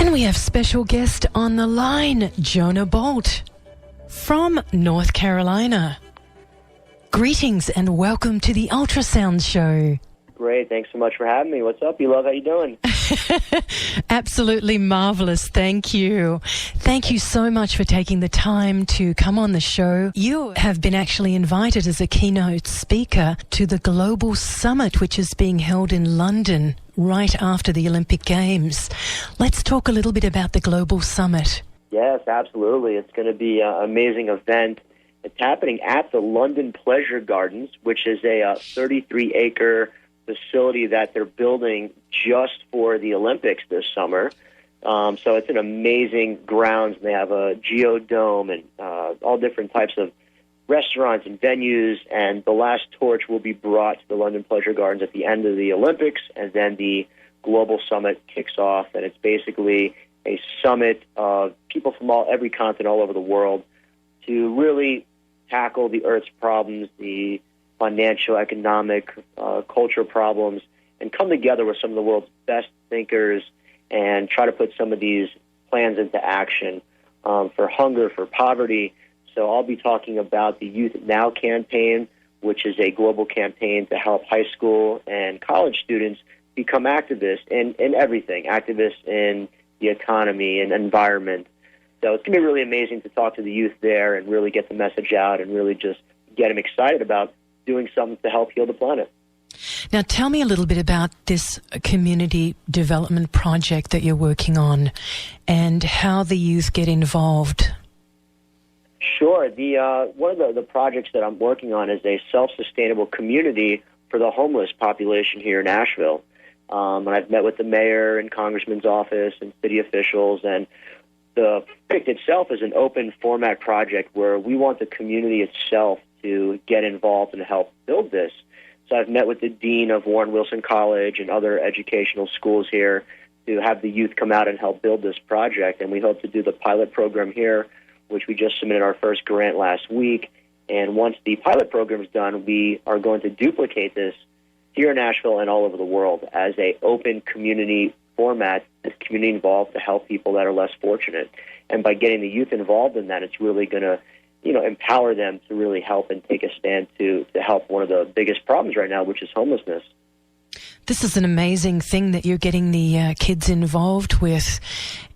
And we have special guest on the line, JONAH Bolt from North Carolina. Greetings and welcome to the Ultrasounds Show. Great. Thanks so much for having me. What's up, Love? How you doing? Absolutely marvelous. Thank you. Thank you so much for taking the time to come on the show. You have been actually invited as a keynote speaker to the Global Summit, which is being held in London right after the Olympic Games. Let's talk a little bit about the Global Summit. Yes, absolutely. It's going to be an amazing event. It's happening at the London Pleasure Gardens, which is a 33-acre facility that they're building just for the Olympics this summer. So it's an amazing grounds. They have a geodome and all different types of restaurants and venues, and the last torch will be brought to the London Pleasure Gardens at the end of the Olympics, and then the Global Summit kicks off, and it's basically a summit of people from every continent all over the world to really tackle the Earth's problems, the financial, economic, culture problems, and come together with some of the world's best thinkers and try to put some of these plans into action for hunger, for poverty. So I'll be talking about the Youth Now campaign, which is a global campaign to help high school and college students become activists in everything, activists in the economy and environment. So it's going to be really amazing to talk to the youth there and really get the message out and really just get them excited about doing something to help heal the planet. Now, tell me a little bit about this community development project that you're working on and how the youth get involved. Sure. One of the projects that I'm working on is a self-sustainable community for the homeless population here in Nashville. And I've met with the mayor and congressman's office and city officials, and the project itself is an open format project where we want the community itself to get involved and help build this. So I've met with the dean of Warren Wilson College and other educational schools here to have the youth come out and help build this project, and we hope to do the pilot program here, which we just submitted our first grant last week. And once the pilot program is done, we are going to duplicate this here in Nashville and all over the world as a open community format, this community involved to help people that are less fortunate. And by getting the youth involved in that, it's really going to, empower them to really help and take a stand to help one of the biggest problems right now, which is homelessness. This is an amazing thing that you're getting the kids involved with,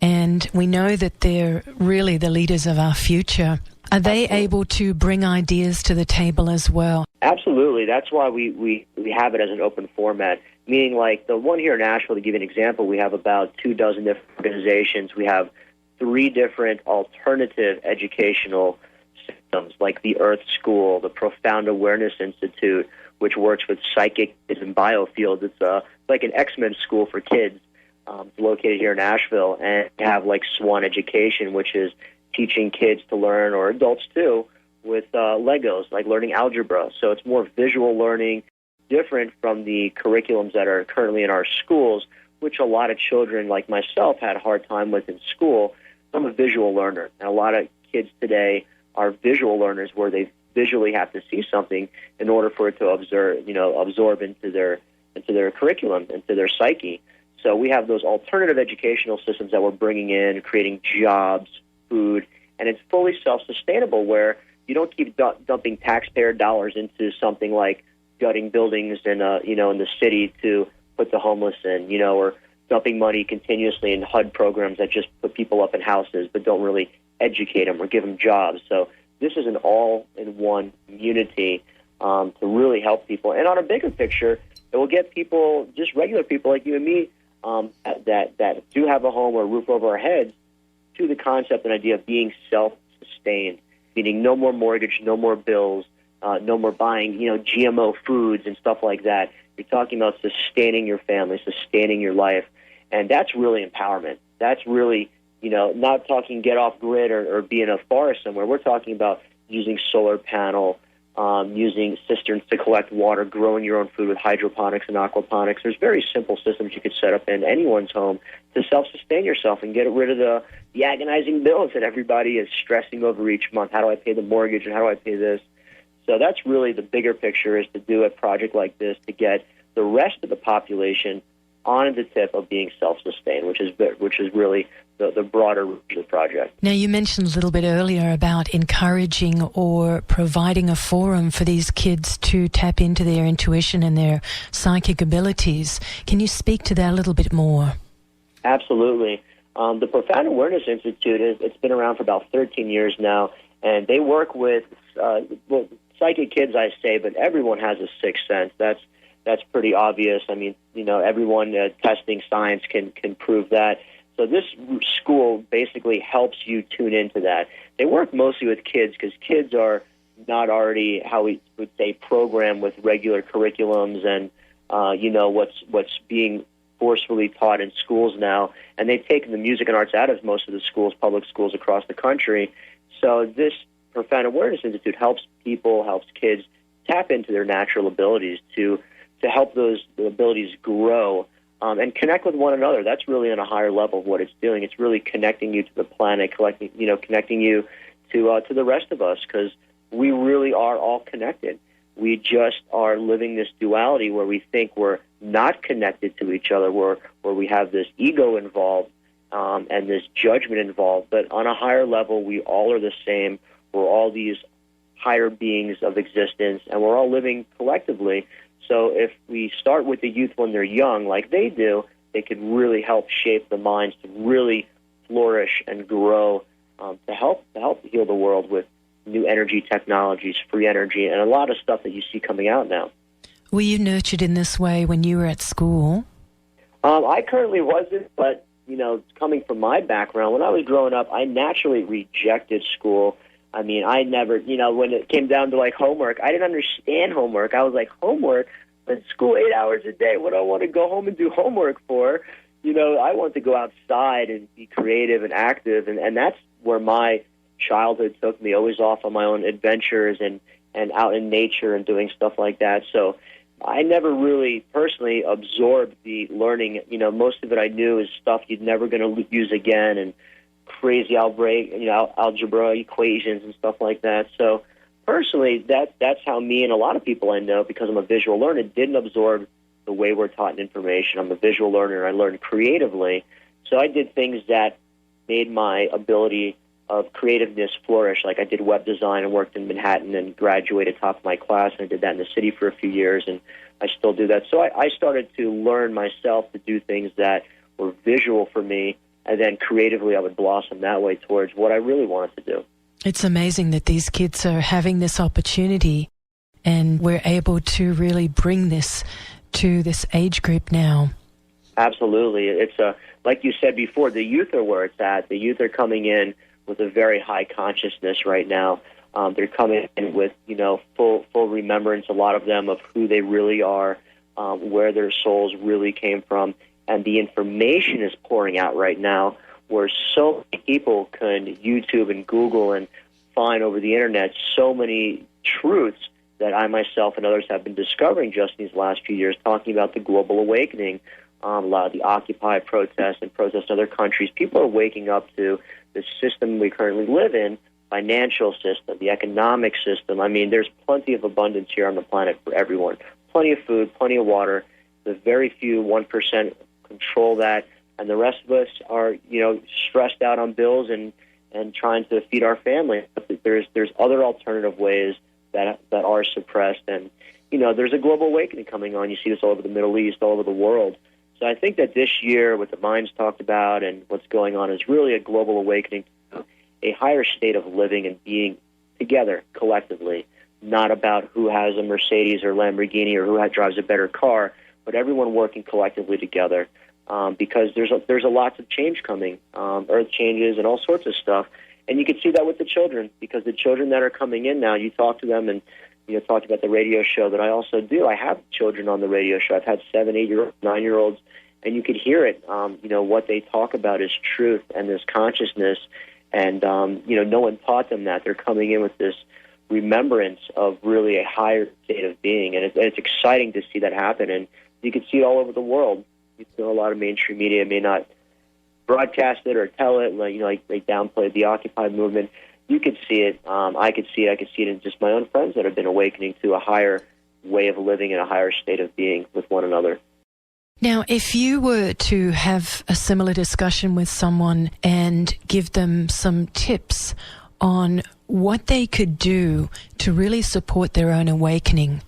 and we know that they're really the leaders of our future. Are they able to bring ideas to the table as well? Absolutely. That's why we have it as an open format, meaning like the one here in Nashville, to give you an example, we have about 24 different organizations. We have 3 different alternative educational systems, like the Earth School, the Profound Awareness Institute, which works with psychic and biofields. It's like an X-Men school for kids. It's located here in Nashville. And we have like Swan Education, which is teaching kids to learn, or adults too, with Legos, like learning algebra. So it's more visual learning, different from the curriculums that are currently in our schools, which a lot of children like myself had a hard time with in school. I'm a visual learner, and a lot of kids today are visual learners where they visually have to see something in order for it to absorb into their curriculum, into their psyche. So we have those alternative educational systems that we're bringing in, creating jobs, food, and it's fully self-sustainable where you don't keep dumping taxpayer dollars into something like gutting buildings in the city to put the homeless in, or dumping money continuously in HUD programs that just put people up in houses but don't really educate them or give them jobs. So this is an all-in-one community to really help people. And on a bigger picture, it will get people, just regular people like you and me, that do have a home or a roof over our heads, to the concept and idea of being self-sustained, meaning no more mortgage, no more bills, no more buying, GMO foods and stuff like that. You're talking about sustaining your family, sustaining your life, and that's really empowerment. That's really, not talking get off grid or be in a forest somewhere. We're talking about using solar panel, using cisterns to collect water, growing your own food with hydroponics and aquaponics. There's very simple systems you could set up in anyone's home to self-sustain yourself and get rid of the agonizing bills that everybody is stressing over each month. How do I pay the mortgage and how do I pay this? So that's really the bigger picture, is to do a project like this to get the rest of the population on the tip of being self-sustained, which is really the broader reach of the project. Now, you mentioned a little bit earlier about encouraging or providing a forum for these kids to tap into their intuition and their psychic abilities. Can you speak to that a little bit more? Absolutely. The Profound Awareness Institute, it's been around for about 13 years now, and they work with psychic kids, I say, but everyone has a sixth sense. That's pretty obvious. I mean, everyone testing science can prove that. So this school basically helps you tune into that. They work mostly with kids because kids are not already, how we would say, programmed with regular curriculums and, what's being forcefully taught in schools now. And they've taken the music and arts out of most of the schools, public schools across the country. So this Profound Awareness Institute helps kids tap into their natural abilities to help those abilities grow and connect with one another. That's really on a higher level of what it's doing. It's really connecting you to the planet, connecting you to the rest of us, because we really are all connected. We just are living this duality where we think we're not connected to each other, where we have this ego involved and this judgment involved. But on a higher level, we all are the same. We're all these higher beings of existence, and we're all living collectively. So if we start with the youth when they're young, like they do, they can really help shape the minds to really flourish and grow, to help heal the world with new energy technologies, free energy, and a lot of stuff that you see coming out now. Were you nurtured in this way when you were at school? I currently wasn't, but, coming from my background, when I was growing up, I naturally rejected school. I mean, I never, when it came down to, homework, I didn't understand homework. I was like, homework? But school 8 hours a day, what do I want to go home and do homework for? I want to go outside and be creative and active, and that's where my childhood took me, always off on my own adventures and out in nature and doing stuff like that. So I never really personally absorbed the learning. Most of it I knew is stuff you're never going to use again, and crazy algebra equations and stuff like that. So personally, that's how me and a lot of people I know, because I'm a visual learner, didn't absorb the way we're taught in information. I'm a visual learner. I learned creatively. So I did things that made my ability of creativeness flourish. Like I did web design and worked in Manhattan and graduated top of my class, and I did that in the city for a few years, and I still do that. So I started to learn myself to do things that were visual for me, and then creatively I would blossom that way towards what I really wanted to do. It's amazing that these kids are having this opportunity, and we're able to really bring this to this age group now. Absolutely. It's like you said before, the youth are where it's at. The youth are coming in with a very high consciousness right now. They're coming in with, full remembrance, a lot of them, of who they really are, where their souls really came from. And the information is pouring out right now where so many people can YouTube and Google and find over the Internet so many truths that I myself and others have been discovering just in these last few years, talking about the global awakening, a lot of the Occupy protests and protests in other countries. People are waking up to the system we currently live in, financial system, the economic system. I mean, there's plenty of abundance here on the planet for everyone. Plenty of food, plenty of water. The very few 1% control that, and the rest of us are, stressed out on bills and trying to feed our family. There's other alternative ways that are suppressed, and there's a global awakening coming on. You see this all over the Middle East, all over the world. So I think that this year, what the minds talked about and what's going on is really a global awakening to a higher state of living and being together collectively, not about who has a Mercedes or Lamborghini or who drives a better car, but everyone working collectively together, because there's a lot of change coming, earth changes and all sorts of stuff. And you can see that with the children, because the children that are coming in now, you talk to them and talked about the radio show that I also do. I have children on the radio show. I've had 7, 8-year-olds, 9-year-olds, and you could hear it. What they talk about is truth and this consciousness, and no one taught them that. They're coming in with this remembrance of really a higher state of being, and it's exciting to see that happen. And you can see it all over the world. A lot of mainstream media may not broadcast it or tell it, like they downplayed the Occupy movement. You could see it. I could see it. I could see it in just my own friends that have been awakening to a higher way of living and a higher state of being with one another. Now, if you were to have a similar discussion with someone and give them some tips on what they could do to really support their own awakening,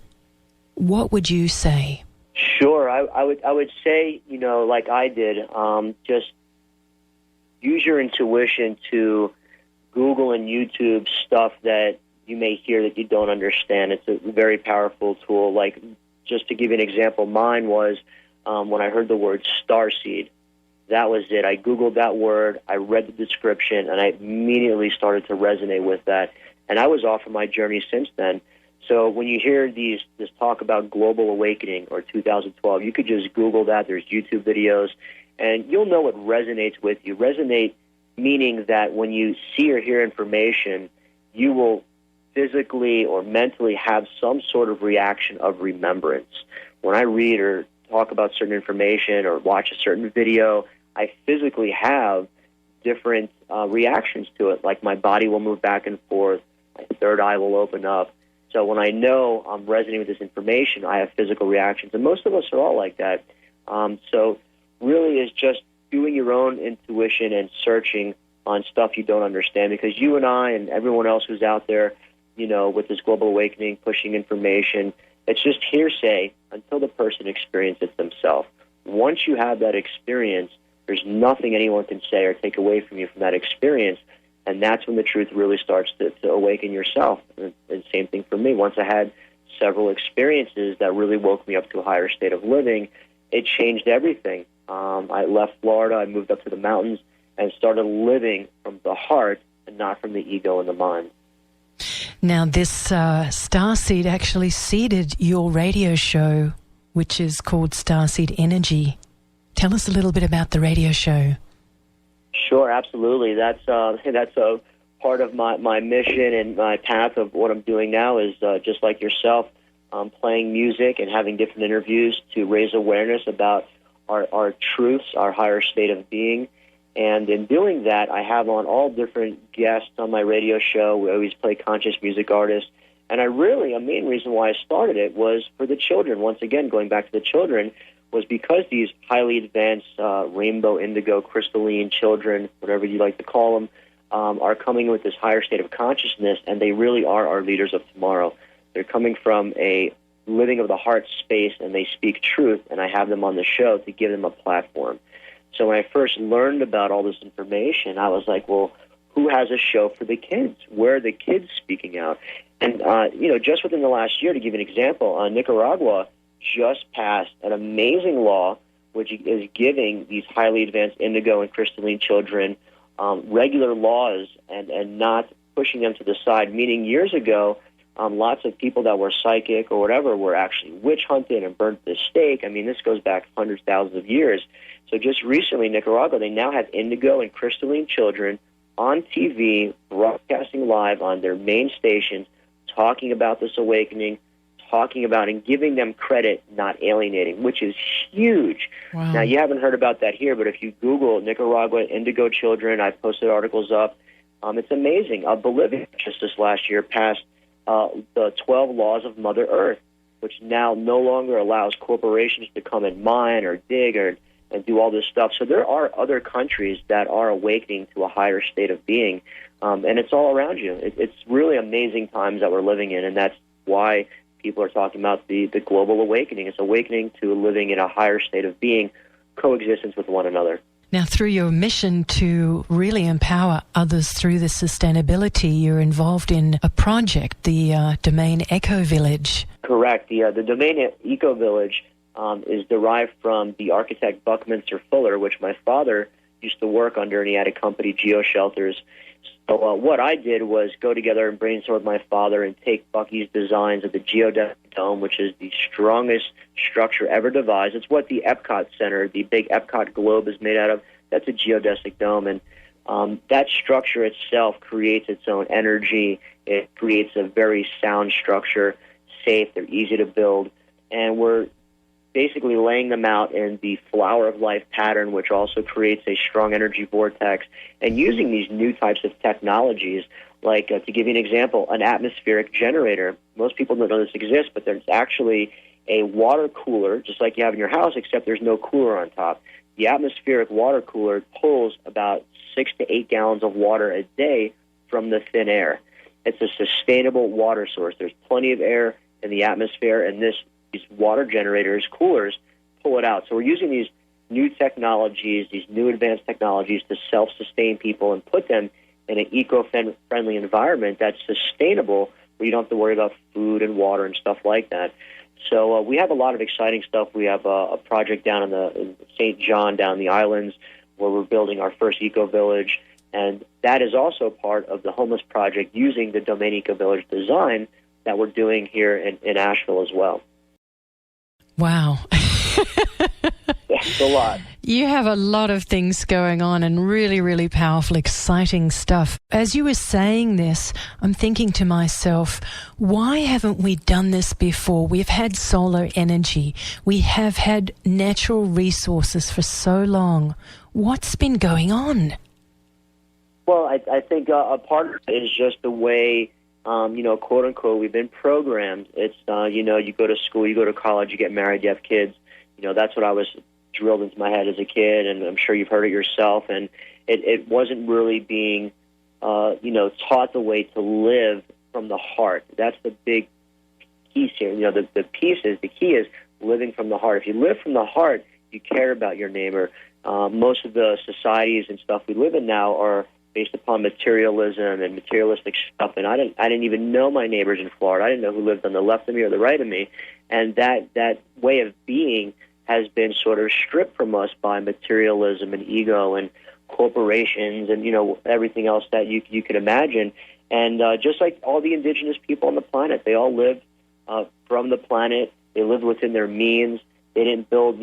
what would you say? Sure, I would say, like I did, just use your intuition to Google and YouTube stuff that you may hear that you don't understand. It's a very powerful tool. Like, just to give you an example, mine was when I heard the word starseed. That was it. I Googled that word, I read the description, and I immediately started to resonate with that. And I was off on my journey since then. So when you hear this talk about global awakening or 2012, you could just Google that. There's YouTube videos, and you'll know what resonates with you. Resonate meaning that when you see or hear information, you will physically or mentally have some sort of reaction of remembrance. When I read or talk about certain information or watch a certain video, I physically have different reactions to it. Like my body will move back and forth, my third eye will open up. So when I know I'm resonating with this information, I have physical reactions. And most of us are all like that. So really is just doing your own intuition and searching on stuff you don't understand, because you and I and everyone else who's out there, with this global awakening, pushing information, it's just hearsay until the person experiences it themselves. Once you have that experience, there's nothing anyone can say or take away from you from that experience, and that's when the truth really starts to awaken yourself. And same thing for me. Once I had several experiences that really woke me up to a higher state of living, it changed everything. I left Florida, I moved up to the mountains, and started living from the heart and not from the ego and the mind. Now, this Starseed actually seeded your radio show, which is called Starseed Energy. Tell us a little bit about the radio show. Sure, absolutely. That's a part of my mission and my path of what I'm doing now is just like yourself, playing music and having different interviews to raise awareness about our truths, our higher state of being. And in doing that, I have on all different guests on my radio show. We always play conscious music artists. And a main reason why I started it was for the children. Once again, going back to the children, was because these highly advanced rainbow, indigo, crystalline children, whatever you like to call them, are coming with this higher state of consciousness, and they really are our leaders of tomorrow. They're coming from a living of the heart space, and they speak truth, and I have them on the show to give them a platform. So when I first learned about all this information, I was like, well, who has a show for the kids? Where are the kids speaking out? And, just within the last year, to give you an example, Nicaragua just passed an amazing law which is giving these highly advanced indigo and crystalline children regular laws and not pushing them to the side, meaning years ago, lots of people that were psychic or whatever were actually witch hunted and burnt at the stake. I mean, this goes back hundreds, thousands of years. So just recently, in Nicaragua, they now have indigo and crystalline children on TV, broadcasting live on their main stations, talking about this awakening, talking about and giving them credit, not alienating, which is huge. Wow. Now, you haven't heard about that here, but if you Google Nicaragua indigo children, I've posted articles up. It's amazing. Bolivia, just this last year, passed the 12 laws of Mother Earth, which now no longer allows corporations to come and mine or dig and do all this stuff. So there are other countries that are awakening to a higher state of being, and it's all around you. It's really amazing times that we're living in, and that's why people are talking about the global awakening. It's awakening to living in a higher state of being, coexistence with one another. Now, through your mission to really empower others through this sustainability, you're involved in a project, the Domain Eco Village. Correct. The Domain Eco Village is derived from the architect Buckminster Fuller, which my father used to work under, and he had a company, Geo Shelters. So what I did was go together and brainstorm with my father and take Bucky's designs of the geodesic dome, which is the strongest structure ever devised. It's what the Epcot Center, the big Epcot globe, is made out of. That's a geodesic dome, and that structure itself creates its own energy. It creates a very sound structure, safe, they're easy to build, and we're basically laying them out in the flower of life pattern, which also creates a strong energy vortex, and using these new types of technologies, like, to give you an example, an atmospheric generator. Most people don't know this exists, but there's actually a water cooler, just like you have in your house, except there's no cooler on top. The atmospheric water cooler pulls about 6 to 8 gallons of water a day from the thin air. It's a sustainable water source. There's plenty of air in the atmosphere, and these water generators, coolers, pull it out. So we're using these new technologies, these new advanced technologies to self-sustain people and put them in an eco-friendly environment that's sustainable, where you don't have to worry about food and water and stuff like that. So we have a lot of exciting stuff. We have a project down in St. John, down in the islands, where we're building our first eco-village, and that is also part of the homeless project using the Domain Eco-Village design that we're doing here in Asheville as well. Wow. It's a lot. You have a lot of things going on and really, really powerful, exciting stuff. As you were saying this, I'm thinking to myself, why haven't we done this before? We've had solar energy. We have had natural resources for so long. What's been going on? Well, I think a part of it is just the way, quote unquote, we've been programmed. It's, you go to school, you go to college, you get married, you have kids. That's what I was drilled into my head as a kid, and I'm sure you've heard it yourself. And it wasn't really being, taught the way to live from the heart. That's the big piece here. The key is living from the heart. If you live from the heart, you care about your neighbor. Most of the societies and stuff we live in now are based upon materialism and materialistic stuff. And I didn't even know my neighbors in Florida. I didn't know who lived on the left of me or the right of me. And that way of being has been sort of stripped from us by materialism and ego and corporations and, everything else that you could imagine. And just like all the indigenous people on the planet, they all lived from the planet. They lived within their means. They didn't build,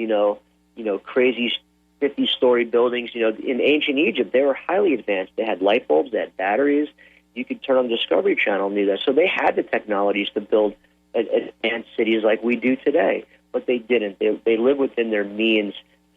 crazy 50-story buildings. In ancient Egypt, they were highly advanced. They had light bulbs, they had batteries. You could turn on the Discovery Channel and do that. So they had the technologies to build advanced cities like we do today, but they didn't. They lived within their means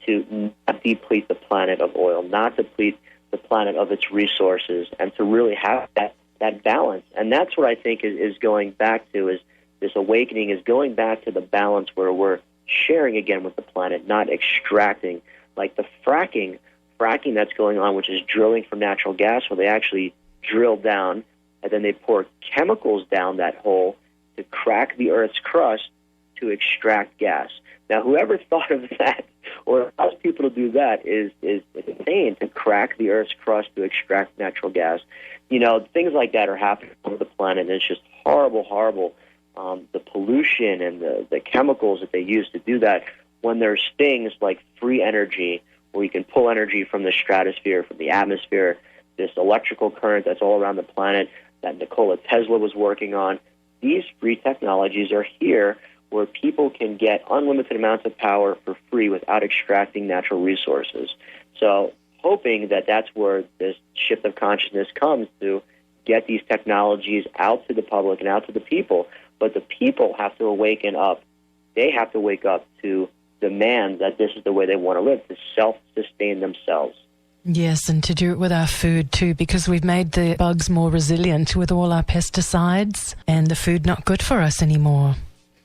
to not deplete the planet of oil, not deplete the planet of its resources, and to really have that balance. And that's what I think is going back to, is this awakening is going back to the balance where we're sharing again with the planet, not extracting. Like the fracking that's going on, which is drilling for natural gas, where they actually drill down and then they pour chemicals down that hole to crack the Earth's crust to extract gas. Now, whoever thought of that or allows people to do that is insane, to crack the Earth's crust to extract natural gas. Things like that are happening on the planet, and it's just horrible, horrible. The pollution and the chemicals that they use to do that, when there's things like free energy, where you can pull energy from the stratosphere, from the atmosphere, this electrical current that's all around the planet that Nikola Tesla was working on. These free technologies are here where people can get unlimited amounts of power for free without extracting natural resources. So hoping that that's where this shift of consciousness comes, to get these technologies out to the public and out to the people. But the people have to awaken up. They have to wake up to demand that this is the way they want to live, to self-sustain themselves. Yes, and to do it with our food too, because we've made the bugs more resilient with all our pesticides, and the food not good for us anymore.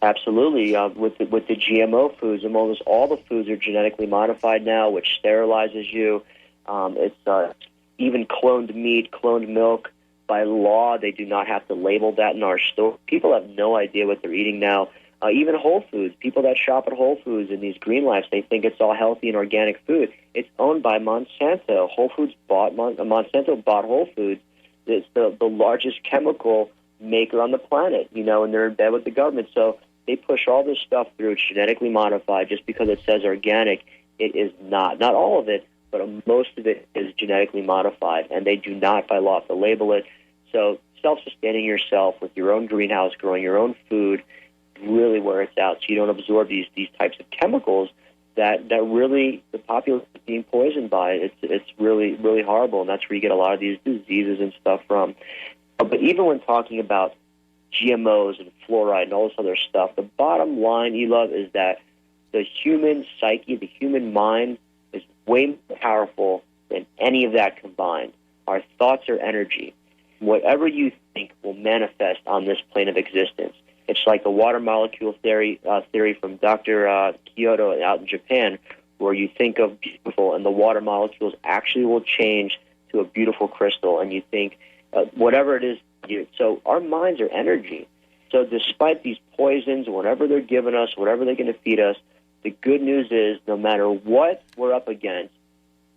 Absolutely. With the GMO foods, and all the foods are genetically modified now, which sterilizes you. It's even cloned meat, cloned milk. By law, they do not have to label that in our store. People have no idea what they're eating now. Even Whole Foods, people that shop at Whole Foods and these Green Lives, they think it's all healthy and organic food. It's owned by Monsanto. Monsanto bought Whole Foods. It's the largest chemical maker on the planet, and they're in bed with the government. So they push all this stuff through. It's genetically modified. Just because it says organic, it is not. Not all of it, but most of it is genetically modified, and they do not, by law, have to label it. So self-sustaining yourself with your own greenhouse, growing your own food, really where it's out, so you don't absorb these types of chemicals that really the populace is being poisoned by. It's really, really horrible, and that's where you get a lot of these diseases and stuff from. But even when talking about GMOs and fluoride and all this other stuff, the bottom line, Elov, is that the human psyche, the human mind, is way more powerful than any of that combined. Our thoughts are energy. Whatever you think will manifest on this plane of existence. It's like the water molecule theory from Dr. Kyoto out in Japan, where you think of beautiful and the water molecules actually will change to a beautiful crystal, and you think whatever it is. So our minds are energy. So despite these poisons, whatever they're giving us, whatever they're going to feed us, the good news is no matter what we're up against,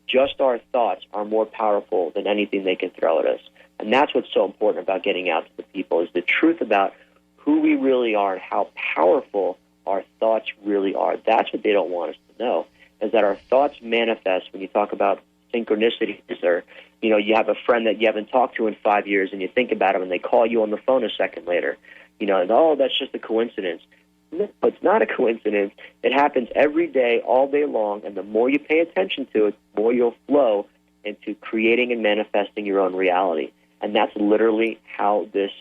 just our thoughts are more powerful than anything they can throw at us. And that's what's so important about getting out to the people, is the truth about who we really are and how powerful our thoughts really are. That's what they don't want us to know, is that our thoughts manifest. When you talk about synchronicities, or you have a friend that you haven't talked to in 5 years and you think about them and they call you on the phone a second later, and, oh, that's just a coincidence. No, it's not a coincidence. It happens every day, all day long, and the more you pay attention to it, the more you'll flow into creating and manifesting your own reality. And that's literally how this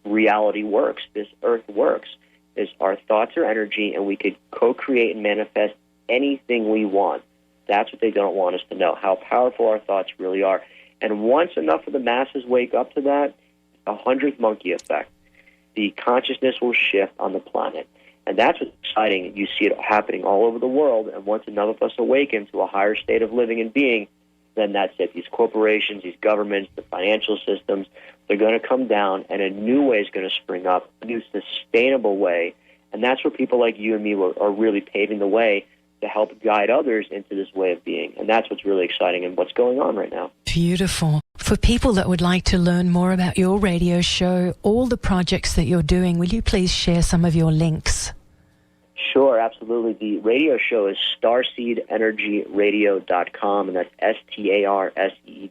reality works, this earth works, is our thoughts are energy, and we could co-create and manifest anything we want. That's what they don't want us to know, how powerful our thoughts really are. And once enough of the masses wake up to that, a 100th monkey effect. The consciousness will shift on the planet. And that's what's exciting. You see it happening all over the world, and once enough of us awaken to a higher state of living and being, then that's it. These corporations, these governments, the financial systems, they're going to come down, and a new way is going to spring up, a new sustainable way. And that's where people like you and me are really paving the way to help guide others into this way of being. And that's what's really exciting and what's going on right now. Beautiful. For people that would like to learn more about your radio show, all the projects that you're doing, will you please share some of your links? Sure, absolutely. The radio show is StarseedEnergyRadio.com, and that's STARSEED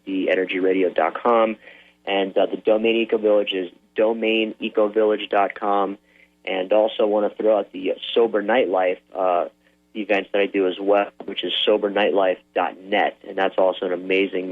EnergyRadio.com. And the domain eco-village is DomainEcoVillage.com. And also want to throw out the Sober Nightlife events that I do as well, which is SoberNightlife.net. And that's also an amazing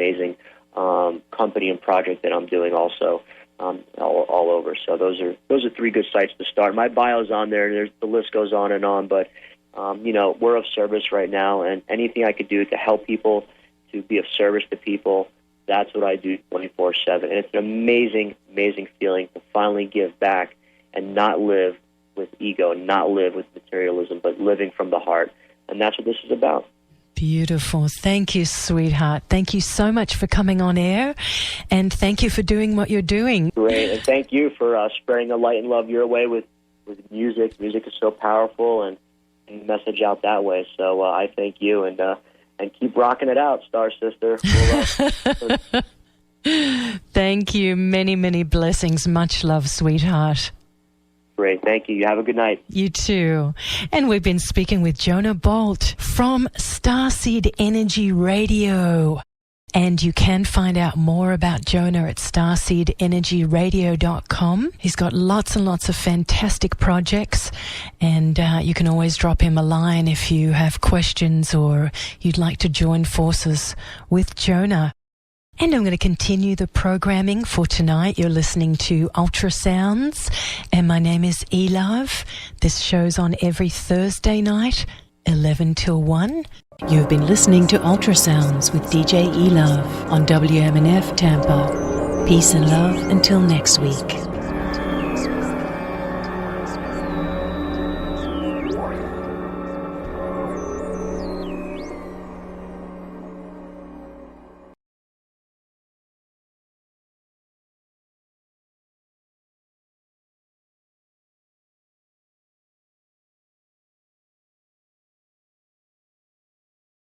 company and project that I'm doing also all over. So those are three good sites to start. My bio's on there. The list goes on and on, but we're of service right now, and anything I could do to help people, to be of service to people, that's what I do 24/7. And it's an amazing feeling to finally give back and not live with ego, not live with materialism, but living from the heart. And that's what this is about. Beautiful. Thank you, sweetheart. Thank you so much for coming on air, and thank you for doing what you're doing. Great, and thank you for spreading the light and love your way with music. Music is so powerful, and message out that way. So I thank you, and keep rocking it out, Star Sister. Thank you. Many blessings. Much love, sweetheart. Great. Thank you. You have a good night. You too. And we've been speaking with JONAH Bolt from Starseed Energy Radio. And you can find out more about JONAH at starseedenergyradio.com. He's got lots and lots of fantastic projects, and you can always drop him a line if you have questions or you'd like to join forces with JONAH. And I'm going to continue the programming for tonight. You're listening to Ultrasounds, and my name is Elove. This show's on every Thursday night, 11 till 1. You've been listening to Ultrasounds with DJ Elove on WMNF Tampa. Peace and love until next week.